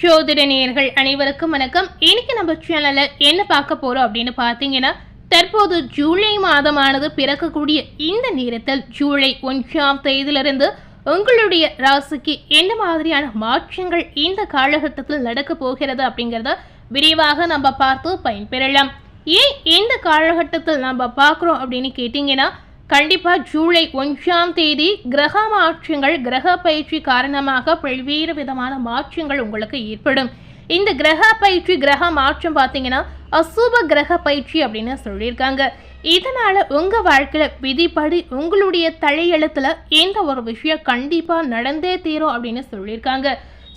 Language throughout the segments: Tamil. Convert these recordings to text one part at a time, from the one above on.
ஜோதிட நேயர்கள் அனைவருக்கும் வணக்கம். இன்னைக்கு நம்ம சேனல்ல என்ன பார்க்க போறோம் அப்படின்னு பார்த்தீங்கன்னா, தற்போது ஜூலை மாதமானது பிறக்கக்கூடிய இந்த நேரத்தில் ஜூலை 1ஆம் தேதியிலிருந்து உங்களுடைய ராசிக்கு என்ன மாதிரியான மாற்றங்கள் இந்த காலகட்டத்தில் நடக்க போகிறது அப்படிங்கிறத விரிவாக நம்ம பார்த்து பயன்பெறலாம். ஏன் இந்த காலகட்டத்தில் நம்ம பார்க்குறோம் அப்படின்னு கேட்டிங்கன்னா, கண்டிப்பாக ஜூலை 1ஆம் தேதி கிரக மாற்றங்கள், கிரக பயிற்சி காரணமாக பல்வேறு விதமான மாற்றங்கள் உங்களுக்கு ஏற்படும். இந்த கிரக பயிற்சி, கிரக மாற்றம் பார்த்தீங்கன்னா அசுப கிரக பயிற்சி அப்படின்னு சொல்லியிருக்காங்க. இதனால உங்க வாழ்க்கையில விதிப்படி உங்களுடைய தலையெழுத்துல இந்த ஒரு விஷயம் கண்டிப்பா நடந்தே தீரும் அப்படின்னு சொல்லியிருக்காங்க.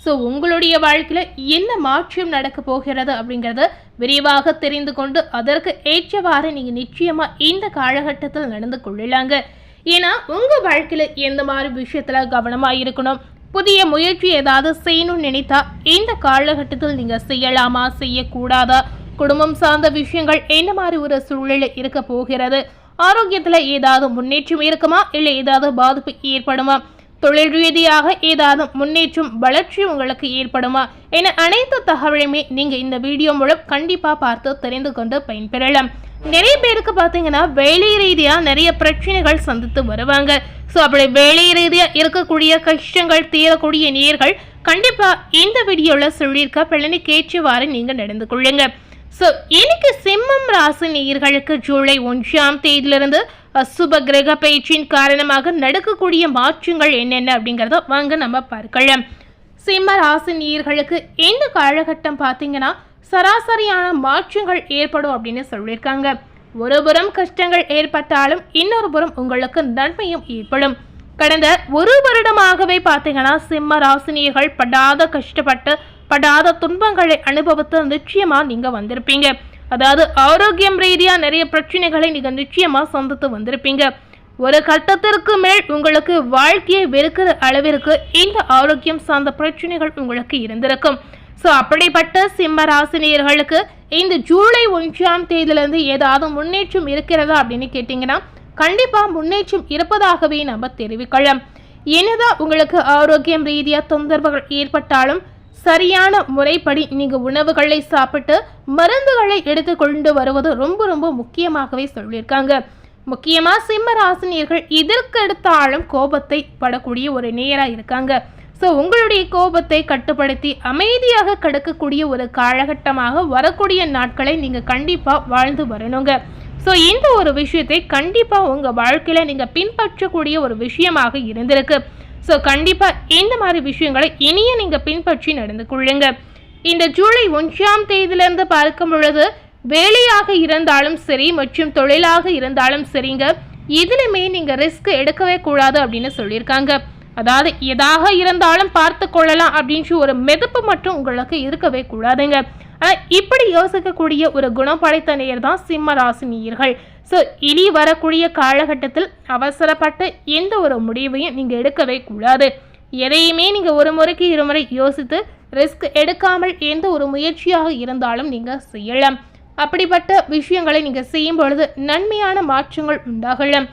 ஸோ உங்களுடைய வாழ்க்கையில என்ன மாற்றம் நடக்க போகிறது அப்படிங்கிறத விரிவாக தெரிந்து கொண்டு அதற்கு ஏற்றவாறு நீங்க நிச்சயமா இந்த காலகட்டத்தில் நடந்து கொள்ளலாங்க. ஏன்னா உங்க வாழ்க்கையில எந்த மாதிரி விஷயத்துல கவனமா இருக்கணும், புதிய முயற்சி ஏதாவது செய்யணும்னு நினைத்தா இந்த காலகட்டத்தில் நீங்க செய்யலாமா, செய்யக்கூடாதா, குடும்பம் சார்ந்த விஷயங்கள் என்ன மாதிரி ஒரு சூழ்நிலை இருக்க போகிறது, ஆரோக்கியத்துல ஏதாவது முன்னேற்றம் இருக்குமா, இல்லை ஏதாவது பாதிப்பு ஏற்படுமா, தொழில் ரீதியாக ஏதாவது முன்னேற்றம் வளர்ச்சி உங்களுக்கு ஏற்படுமா என அனைத்து தகவலுமே நீங்க இந்த வீடியோ மூலம் கண்டிப்பா பார்த்து தெரிந்து கொண்டு பயன்பெறலாம். நிறைய பேருக்கு பார்த்தீங்கன்னா வேலை ரீதியா நிறைய பிரச்சனைகள் சந்தித்து வருவாங்க. ஸோ அப்படி வேலை ரீதியா இருக்கக்கூடிய கஷ்டங்கள் தீரக்கூடிய நேர்கள் கண்டிப்பா இந்த வீடியோல சொல்லியிருக்க பலனுக்கு ஏற்றவாறு நீங்க நடந்து கொள்ளுங்க. ஸோ இன்னைக்கு சிம்மம் ராசி நேயர்களுக்கு ஜூலை 1ஆம் தேதியிலிருந்து அசுப கிரக பயிற்சியின் காரணமாக நடக்கக்கூடிய மாற்றங்கள் என்னென்ன அப்படிங்கிறத வாங்க நம்ம பார்க்கலாம். சிம்ம ராசி நேயர்களுக்கு இந்த காலகட்டம் பார்த்தீங்கன்னா சராசரியான மாற்றங்கள் ஏற்படும் அப்படின்னு சொல்லியிருக்காங்க. ஒரு புறம் கஷ்டங்கள் ஏற்பட்டாலும் இன்னொரு புறம் உங்களுக்கு நன்மையும் ஏற்படும். கடந்த ஒரு வருடமாகவே பார்த்தீங்கன்னா சிம்ம ராசினியர்கள் படாத துன்பங்களை அனுபவித்து நிச்சயமா நீங்க வந்திருப்பீங்க. அதாவது ஆரோக்கியம் ரீதியா நிறைய பிரச்சனைகளை நீங்க நிச்சயமா சந்தித்து வந்திருப்பீங்க. ஒரு கட்டத்திற்கு மேல் உங்களுக்கு வாழ்க்கையை வெறுக்கிற அளவிற்கு இந்த ஆரோக்கியம் சார்ந்த பிரச்சனைகள் உங்களுக்கு இருந்திருக்கும். ஸோ அப்படிப்பட்ட சிம்ம ராசினியர்களுக்கு இந்த ஜூலை 1ஆம் தேதியிலிருந்து ஏதாவது முன்னேற்றம் இருக்கிறதா அப்படின்னு கேட்டீங்கன்னா கண்டிப்பா முன்னேற்றம் இருப்பதாகவே நம்ம தெரிவிக்கலாம். என்னதான் உங்களுக்கு ஆரோக்கியம் ரீதியா தொந்தரவுகள் ஏற்பட்டாலும் சரியான முறைப்படி நீங்க உணவுகளை சாப்பிட்டு மருந்துகளை எடுத்துக்கொண்டு வருவது ரொம்ப ரொம்ப முக்கியமாகவே சொல்லியிருக்காங்க. முக்கியமா சிம்ம ராசினியர்கள் இதற்கெடுத்தாலும் கோபத்தை படக்கூடிய ஒரு நேரா இருக்காங்க. ஸோ உங்களுடைய கோபத்தை கட்டுப்படுத்தி அமைதியாக கடக்கக்கூடிய ஒரு காலகட்டமாக வரக்கூடிய நாட்களை நீங்க கண்டிப்பா வாழ்ந்து வரணுங்க. ஸோ இந்த ஒரு விஷயத்தை கண்டிப்பா உங்க வாழ்க்கையில நீங்க பின்பற்றக்கூடிய ஒரு விஷயமாக இருந்திருக்கு. ஸோ கண்டிப்பா இந்த மாதிரி விஷயங்களை இனிய நீங்க பின்பற்றி நடந்து கொள்ளுங்க. இந்த ஜூலை 1ஆம் தேதியிலிருந்து பார்க்கும் பொழுது வேலையாக இருந்தாலும் சரி மற்றும் தொழிலாக இருந்தாலும் சரிங்க, இதுலையுமே நீங்க ரிஸ்க் எடுக்கவே கூடாது அப்படின்னு சொல்லியிருக்காங்க. அதாவது எதாக இருந்தாலும் பார்த்து கொள்ளலாம் அப்படின்ற ஒரு மெதுப்பு மட்டும் உங்களுக்கு இருக்கவே கூடாதுங்க. இப்படி யோசிக்கக்கூடிய ஒரு குணம் படைத்த நேயர் தான் சிம்ம ராசி நேயர்கள். ஸோ இனி வரக்கூடிய காலகட்டத்தில் அவசரப்பட்டு எந்த ஒரு முடிவையும் நீங்கள் எடுக்கவே கூடாது. எதையுமே நீங்கள் ஒரு முறைக்கு இருமுறை யோசித்து ரிஸ்க் எடுக்காமல் எந்த ஒரு முயற்சியாக இருந்தாலும் நீங்கள் செய்யலாம். அப்படிப்பட்ட விஷயங்களை நீங்கள் செய்யும் பொழுது நன்மையான மாற்றங்கள் உண்டாகலாம்.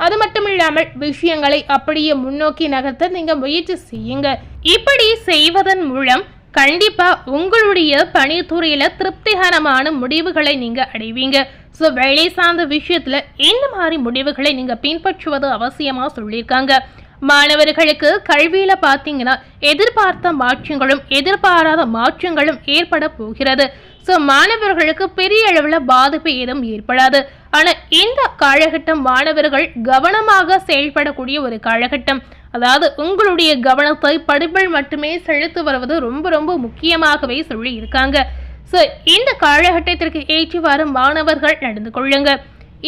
அது மட்டும் இல்லாமல் விஷயங்களை அப்படியே முன்னோக்கி நகர்த்த நீங்கள் முயற்சி செய்யுங்க. இப்படி செய்வதன் மூலம் கண்டிப்பா உங்களுடைய பணித்துறையில திருப்திகரமான முடிவுகளை நீங்க அடைவீங்க. ஸோ வேலை சார்ந்த விஷயத்துல இந்த மாதிரி முடிவுகளை நீங்க பின்பற்றுவது அவசியமா சொல்லியிருக்காங்க. மாணவர்களுக்கு கல்வியில பார்த்தீங்கன்னா எதிர்பார்த்த மாற்றங்களும் எதிர்பாராத மாற்றங்களும் ஏற்பட போகிறது. ஸோ மாணவர்களுக்கு பெரிய அளவில் பாதிப்பு ஏதும் ஏற்படாது. ஆனால் இந்த காலகட்டம் மாணவர்கள் கவனமாக செயல்படக்கூடிய ஒரு காலகட்டம். அதாவது உங்களுடைய கவனத்தை படிப்பில் மட்டுமே செலுத்து வருவது ரொம்ப ரொம்ப முக்கியமாகவே சொல்லி இருக்காங்க. ஸோ இந்த காலகட்டத்திற்கு ஏற்றவாறு மாணவர்கள் நடந்து கொள்ளுங்க.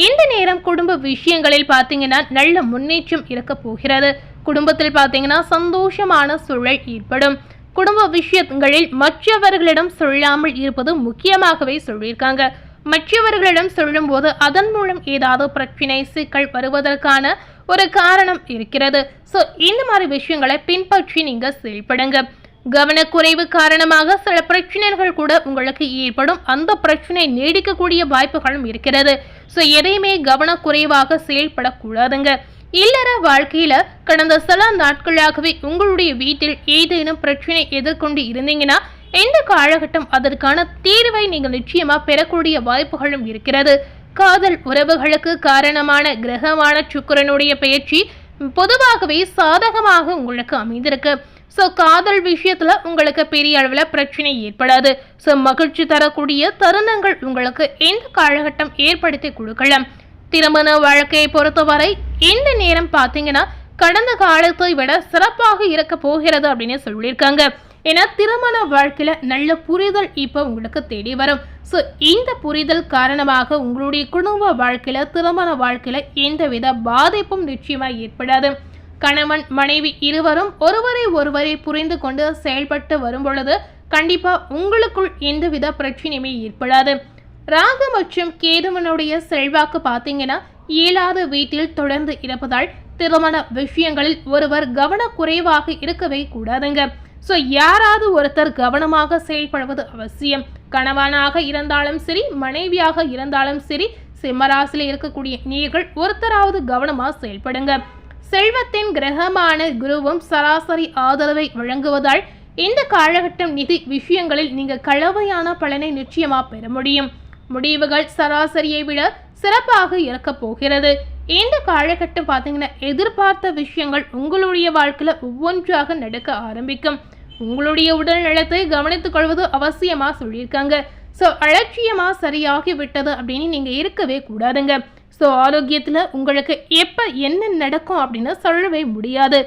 இந்த நேரம் குடும்ப விஷயங்களில் பார்த்தீங்கன்னா நல்ல முன்னேற்றம் இருக்க போகிறது. குடும்பத்தில் பார்த்தீங்கன்னா சந்தோஷமான சூழல் ஏற்படும். குடும்ப விஷயங்களில் மற்றவர்களிடம் சொல்லாமல் இருப்பது முக்கியமாகவே சொல்லியிருக்காங்க. மற்றவர்களிடம் சொல்லும் போது அதன் மூலம் ஏதாவது பிரச்சனை சிக்கல் வருவதற்கான ஒரு காரணம் இருக்கிறது. ஸோ இந்த மாதிரி விஷயங்களை பின்பற்றி நீங்க செயல்படுங்க. கவனக்குறைவு காரணமாக சில பிரச்சனைகள் கூட உங்களுக்கு ஏற்படும். அந்த பிரச்சனை நீடிக்கக்கூடிய வாய்ப்புகளும் இருக்கிறது. ஸோ எதையுமே கவனக்குறைவாக செயல்படக்கூடாதுங்க. இல்லற வாழ்க்கையில கடந்த சில நாட்களாகவே உங்களுடைய வீட்டில் ஏதேனும் பிரச்சனை எதிர்கொண்டு இருந்தீங்கன்னா இந்த காலகட்டம் அதற்கான தீர்வை நீங்கள் நிச்சயமா பெறக்கூடிய வாய்ப்புகளும் இருக்கிறது. காதல் உறவுகளுக்கு காரணமான கிரகமான சுக்கிரனுடைய பெயர்ச்சி பொதுவாகவே சாதகமாக உங்களுக்கு அமைந்திருக்கு. காதல் விஷயத்துல உங்களுக்கு பெரிய அளவுல பிரச்சனை ஏற்படாது. மகிழ்ச்சி தரக்கூடிய தருணங்கள் உங்களுக்கு இந்த காலகட்டம் ஏற்படுத்தி கொடுக்கலாம். திருமண வாழ்க்கையை பொறுத்தவரை இந்த நேரம் பாத்தீங்கன்னா கடந்த காலத்தை விட சிறப்பாக இருக்க போகிறது அப்படின்னு சொல்லியிருக்காங்க. ஏன்னா திருமண வாழ்க்கையில நல்ல புரிதல் இப்ப உங்களுக்கு தேடி வரும். இந்த புரிதல் காரணமாக உங்களுடைய குடும்ப வாழ்க்கையில திருமண வாழ்க்கையில எந்தவித பாதிப்பும் நிச்சயமா ஏற்படாது. கணவன் மனைவி இருவரும் ஒருவரை புரிந்து கொண்டு செயல்பட்டு வரும் பொழுது கண்டிப்பா உங்களுக்குள் எந்தவித பிரச்சனையுமே ஏற்படாது. ராகு மற்றும் கேதுவனுடைய செல்வாக்கு பார்த்தீங்கன்னா 7வது வீட்டில் தொடர்ந்து இருப்பதால் திருமண விஷயங்களில் ஒருவர் கவனக்குறைவாக இருக்கவே கூடாதுங்க. யாராவது ஒருத்தர் கவனமாக செயல்படுவது அவசியம். கணவனாக இருந்தாலும் சரி, மனைவியாக இருந்தாலும் சரி, சிம்மராசியில் இருக்கக்கூடிய நீங்கள் ஒருத்தராவது கவனமா செயல்படுங்க. செல்வத்தின் கிரகமான குருவும் சராசரி ஆதரவை வழங்குவதால் இந்த காலகட்டம் நிதி விஷயங்களில் நீங்க கலவையான பலனை நிச்சயமா பெற முடியும். முடிவுகள் சராசரியை விட சிறப்பாக இருக்க போகிறது. இந்த காலகட்டம் பார்த்தீங்கன்னா எதிர்பார்த்த விஷயங்கள் உங்களுடைய வாழ்க்கையில ஒவ்வொன்றாக நடக்க ஆரம்பிக்கும். உங்களுடைய உடல் நலத்தை கவனித்துக் கொள்வது அவசியமா சொல்லியிருக்காங்க. அலட்சியமா சரியாகி விட்டது அப்படின்னு நீங்க இருக்கவே கூடாதுங்க. ஆரோக்கியத்துல உங்களுக்கு எப்ப என்ன நடக்கும் அப்படின்னு சொல்லவே முடியாது.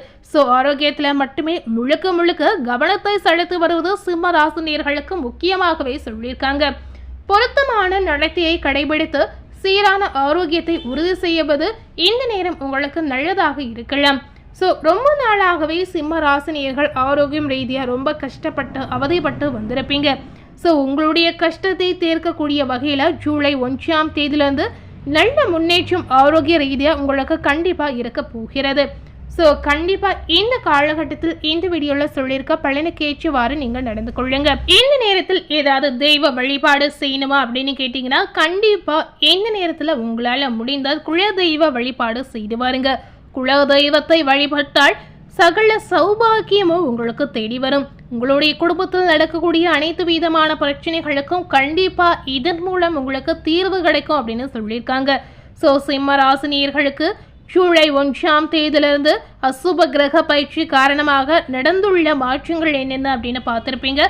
ஆரோக்கியத்துல மட்டுமே முழுக்க கவனத்தை செலுத்தி வருவது சிம்ம ராசினியர்களுக்கு முக்கியமாகவே சொல்லியிருக்காங்க. பொருத்தமான நடத்தையை கடைபிடித்து சீரான ஆரோக்கியத்தை உறுதி செய்வது இந்த நேரம் உங்களுக்கு நல்லதாக இருக்கலாம். ரொம்ப நாளாகவே சிம்ம ராசினியர்கள் ஆரோக்கியம் ரீதியா ரொம்ப கஷ்டப்பட்டு அவதிப்பட்டு வந்திருப்பீங்க. உங்களுடைய கஷ்டத்தை தீர்க்கக்கூடிய வகையில ஜூலை 1ஆம் தேதியிலிருந்து நல்ல முன்னேற்றம் ஆரோக்கிய ரீதியா உங்களுக்கு கண்டிப்பா இருக்க போகிறது. கண்டிப்பா இந்த காலகட்டத்தில் இந்த வீடியோல சொல்லியிருக்க பலனுக்கு ஏற்றவாறு நீங்க நடந்து கொள்ளுங்க. இந்த நேரத்தில் ஏதாவது தெய்வ வழிபாடு செய்யணுமா அப்படின்னு கேட்டீங்கன்னா கண்டிப்பா இந்த நேரத்துல உங்களால முடிந்த குல தெய்வ வழிபாடு செய்து வாருங்க. குல தெய்வத்தை வழிபட்டால் சகல சௌபாகியமும் உங்களுக்கு தேடி வரும். உங்களுடைய குடும்பத்தில் நடக்கக்கூடிய அனைத்து விதமான பிரச்சனைகளுக்கும் கண்டிப்பா இதன் மூலம் உங்களுக்கு தீர்வு கிடைக்கும் அப்படின்னு சொல்லியிருக்காங்க. சிம்ம ராசினியர்களுக்கு ஜூலை 1ஆம் தேதியிலிருந்து அசுப கிரக பயிற்சி காரணமாக நடந்துள்ள மாற்றங்கள் என்னென்ன அப்படின்னு பார்த்துருப்பீங்க.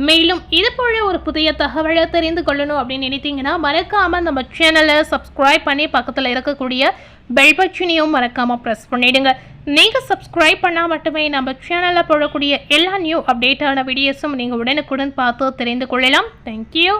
மேலும் இது போல ஒரு புதிய தகவலை தெரிந்து கொள்ளணும் அப்படின்னு நினைத்தீங்கன்னா மறக்காம நம்ம சேனலை சப்ஸ்கிரைப் பண்ணி பக்கத்தில் இருக்கக்கூடிய பெல் பட்டனையும் மறக்காம ப்ரெஸ் பண்ணிடுங்க. நீங்க சப்ஸ்கிரைப் பண்ணா மட்டுமே நம்ம சேனல்ல போடக்கூடிய எல்லா நியூ அப்டேட்டான வீடியோஸும் நீங்க உடனுக்குடன் பார்த்து தெரிந்து கொள்ளலாம். தேங்க்யூ.